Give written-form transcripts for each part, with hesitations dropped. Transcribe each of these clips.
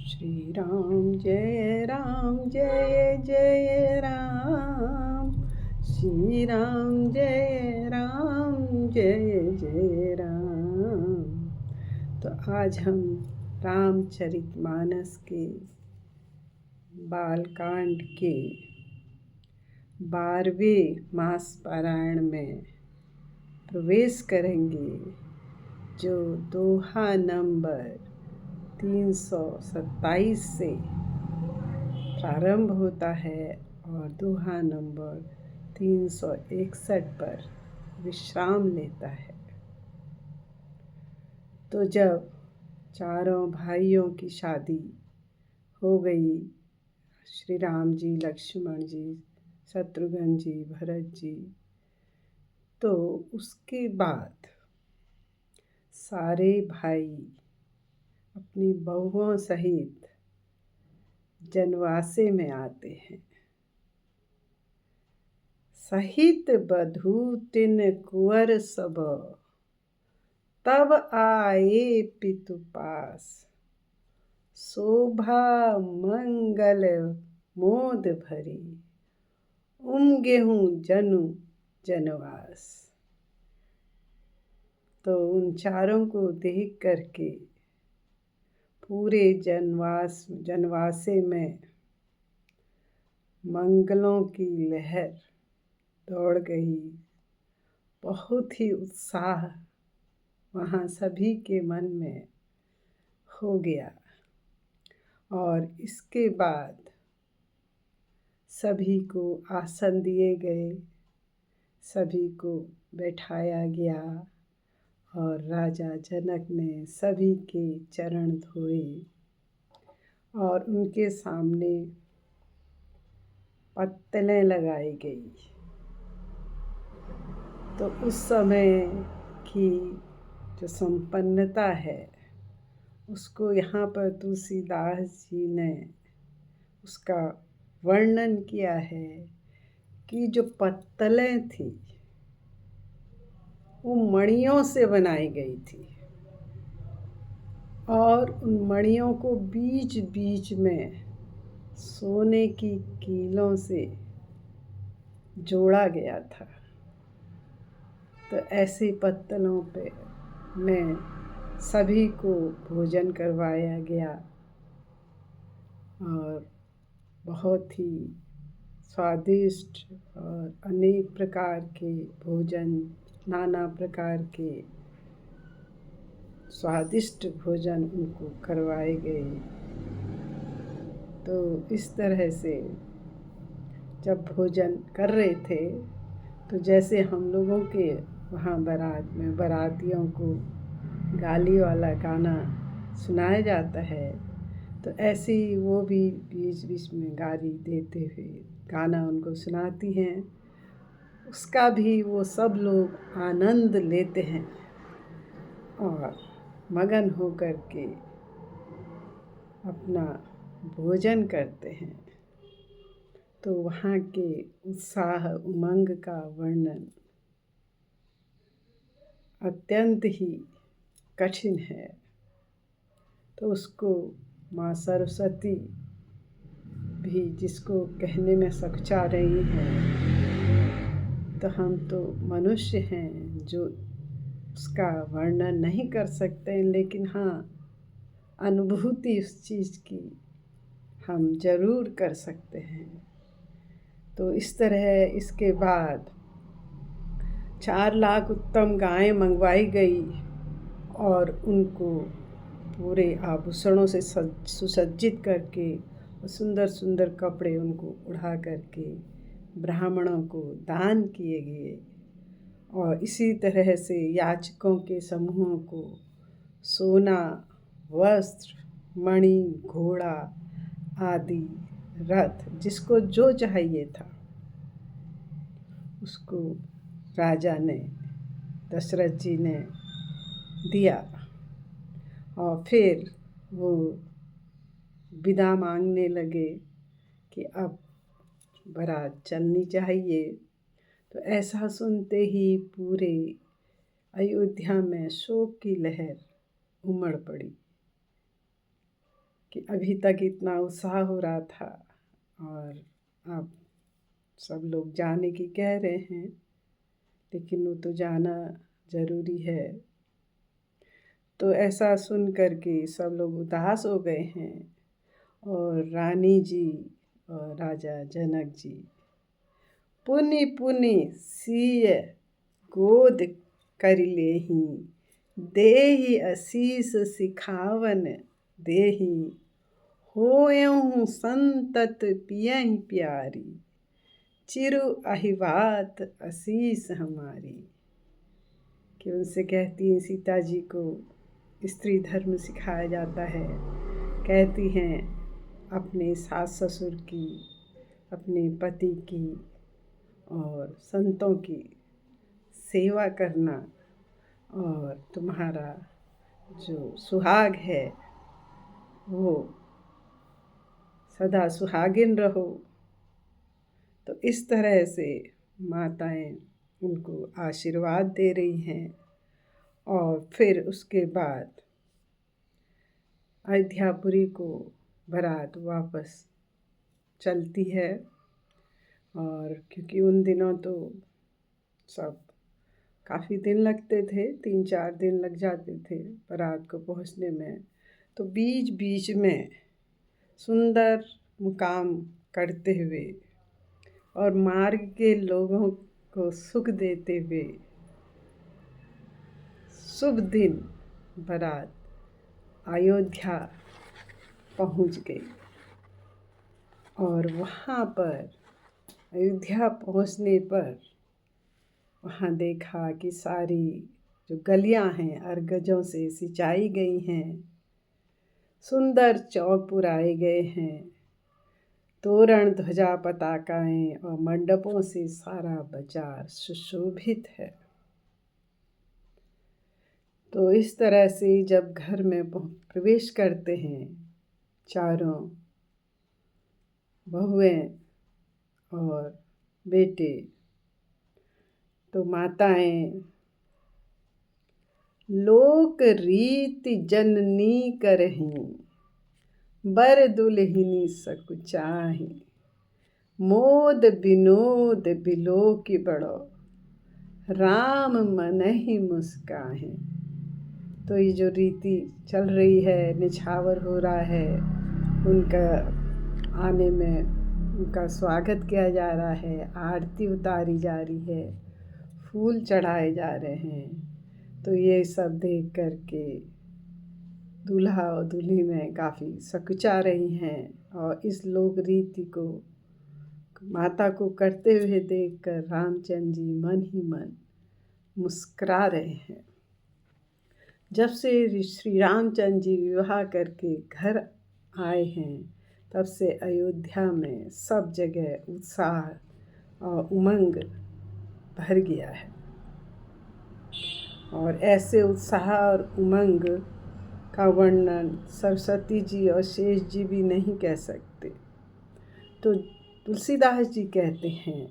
श्री राम जय जय राम। श्री राम जय जय राम। तो आज हम रामचरितमानस के बालकांड के 12वें मास पारायण में प्रवेश करेंगे, जो दोहा नंबर 327 से प्रारंभ होता है और दोहा नंबर 361 पर विश्राम लेता है। तो जब चारों भाइयों की शादी हो गई, श्री राम जी, लक्ष्मण जी, शत्रुघ्न जी, भरत जी, तो उसके बाद सारे भाई अपनी बहुओं सहित जनवासे में आते हैं। सहित बधू तिन कुंवर सब, तब आए पितु पास। शोभा मंगल मोद भरी, उमगेहूँ जनु जनवास। तो उन चारों को देख करके पूरे जनवासे में मंगलों की लहर दौड़ गई। बहुत ही उत्साह वहाँ सभी के मन में हो गया। और इसके बाद सभी को आसन दिए गए, सभी को बैठाया गया और राजा जनक ने सभी के चरण धोए और उनके सामने पत्तलें लगाई गई। तो उस समय की जो संपन्नता है, उसको यहाँ पर तुलसीदास जी ने उसका वर्णन किया है कि जो पत्तलें थी वो मणियों से बनाई गई थी और उन मणियों को बीच बीच में सोने की कीलों से जोड़ा गया था। तो ऐसे पत्तलों पे में सभी को भोजन करवाया गया और बहुत ही स्वादिष्ट और अनेक प्रकार के भोजन, नाना प्रकार के स्वादिष्ट भोजन उनको करवाए गए। तो इस तरह से जब भोजन कर रहे थे, तो जैसे हम लोगों के वहाँ बारात में बारातियों को गाली वाला गाना सुनाया जाता है, तो ऐसे ही वो भी बीच बीच में गाली देते हुए गाना उनको सुनाती हैं। उसका भी वो सब लोग आनंद लेते हैं और मगन होकर के अपना भोजन करते हैं। तो वहाँ के उत्साह उमंग का वर्णन अत्यंत ही कठिन है। तो उसको माँ सरस्वती भी जिसको कहने में सकचा रही हैं, तो हम तो मनुष्य हैं जो उसका वर्णन नहीं कर सकते, लेकिन हाँ, अनुभूति उस चीज़ की हम ज़रूर कर सकते हैं। तो इस तरह इसके बाद 4 लाख उत्तम गायें मंगवाई गई और उनको पूरे आभूषणों से सुसज्जित करके सुंदर सुंदर कपड़े उनको उड़ा करके ब्राह्मणों को दान किए गए। और इसी तरह से याचकों के समूहों को सोना, वस्त्र, मणि, घोड़ा आदि, रथ, जिसको जो चाहिए था उसको राजा ने, दशरथ जी ने दिया। और फिर वो विदा मांगने लगे कि अब बारात चलनी चाहिए। तो ऐसा सुनते ही पूरे अयोध्या में शोक की लहर उमड़ पड़ी कि अभी तक इतना उत्साह हो रहा था और अब सब लोग जाने की कह रहे हैं, लेकिन वो तो जाना ज़रूरी है। तो ऐसा सुन कर के सब लोग उदास हो गए हैं और रानी जी और राजा जनक जी पुनि पुनि सिय गोद कर लेहि, देहि आशीष सिखावन देहि, होयहु संतत पियहि प्यारी, चिरु अहिबात आशीष हमारी। कि उनसे कहती हैं सीता जी को स्त्री धर्म सिखाया जाता है। कहती हैं अपने सास ससुर की, अपने पति की और संतों की सेवा करना, और तुम्हारा जो सुहाग है वो सदा सुहागिन रहो। तो इस तरह से माताएं उनको आशीर्वाद दे रही हैं। और फिर उसके बाद अयोध्यापुरी को बारात वापस चलती है। और क्योंकि उन दिनों तो सब काफ़ी दिन लगते थे, 3-4 दिन लग जाते थे बारात को पहुंचने में। तो बीच बीच में सुंदर मुकाम करते हुए और मार्ग के लोगों को सुख देते हुए शुभ दिन बारात अयोध्या पहुंच गई। और वहाँ पर अयोध्या पहुंचने पर वहाँ देखा कि सारी जो गलियाँ हैं अर्गजों से सिंचाई गई हैं, सुंदर चौक पुराए गए हैं, तोरण ध्वजा पताकाएँ और मंडपों से सारा बाजार सुशोभित है। तो इस तरह से जब घर में प्रवेश करते हैं चारों बहुएं और बेटे, तो माताएं लोक रीति जननी करहीं, बर दुल्हिनी सकुचाही, मोद विनोद बिलोकि बड़ो, राम मनहि मुस्काहे। तो ये जो रीति चल रही है, निछावर हो रहा है, उनका आने में उनका स्वागत किया जा रहा है, आरती उतारी जा रही है, फूल चढ़ाए जा रहे हैं। तो ये सब देख कर के दूल्हा और दुल्हन काफ़ी सकुचा रही हैं। और इस लोक रीति को माता को करते हुए देखकर रामचंद्र जी मन ही मन मुस्कुरा रहे हैं। जब से श्री रामचंद्र जी विवाह करके घर आए हैं, तब से अयोध्या में सब जगह उत्साह और उमंग भर गया है। और ऐसे उत्साह और उमंग का वर्णन सरस्वती जी और शेष जी भी नहीं कह सकते। तो तुलसीदास जी कहते हैं,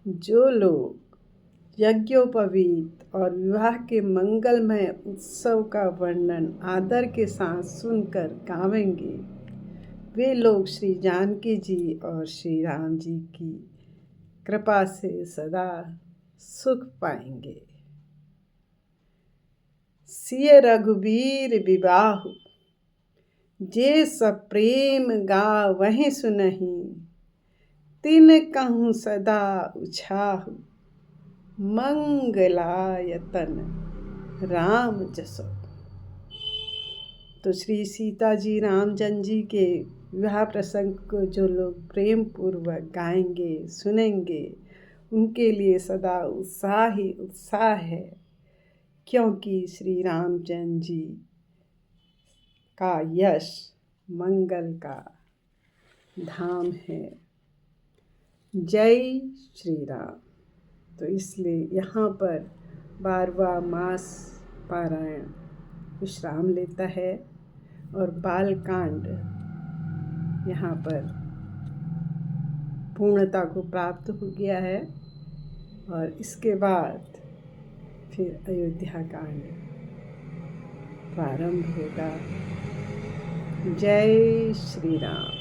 जो लोग यज्ञोपवीत और विवाह के मंगलमय उत्सव का वर्णन आदर के साथ सुनकर गावेंगे, वे लोग श्री जानकी जी और श्री राम जी की कृपा से सदा सुख पाएंगे। सिय रघुबीर विबाहु, जे सब प्रेम गावहि सुनहि, तिन कहूँ सदा उछाहु, मंगलायतन राम जसो। तो श्री सीता जी रामचंद्र जी के विवाह प्रसंग को जो लोग प्रेम पूर्वक गाएंगे सुनेंगे, उनके लिए सदा उत्साह ही उत्साह है। क्योंकि श्री रामचंद्र जी का यश मंगल का धाम है। जय श्री राम। तो इसलिए यहाँ पर 12वां मास पारायण विश्राम लेता है और बालकांड यहाँ पर पूर्णता को प्राप्त हो गया है। और इसके बाद फिर अयोध्या कांड प्रारंभ होगा। जय श्री राम।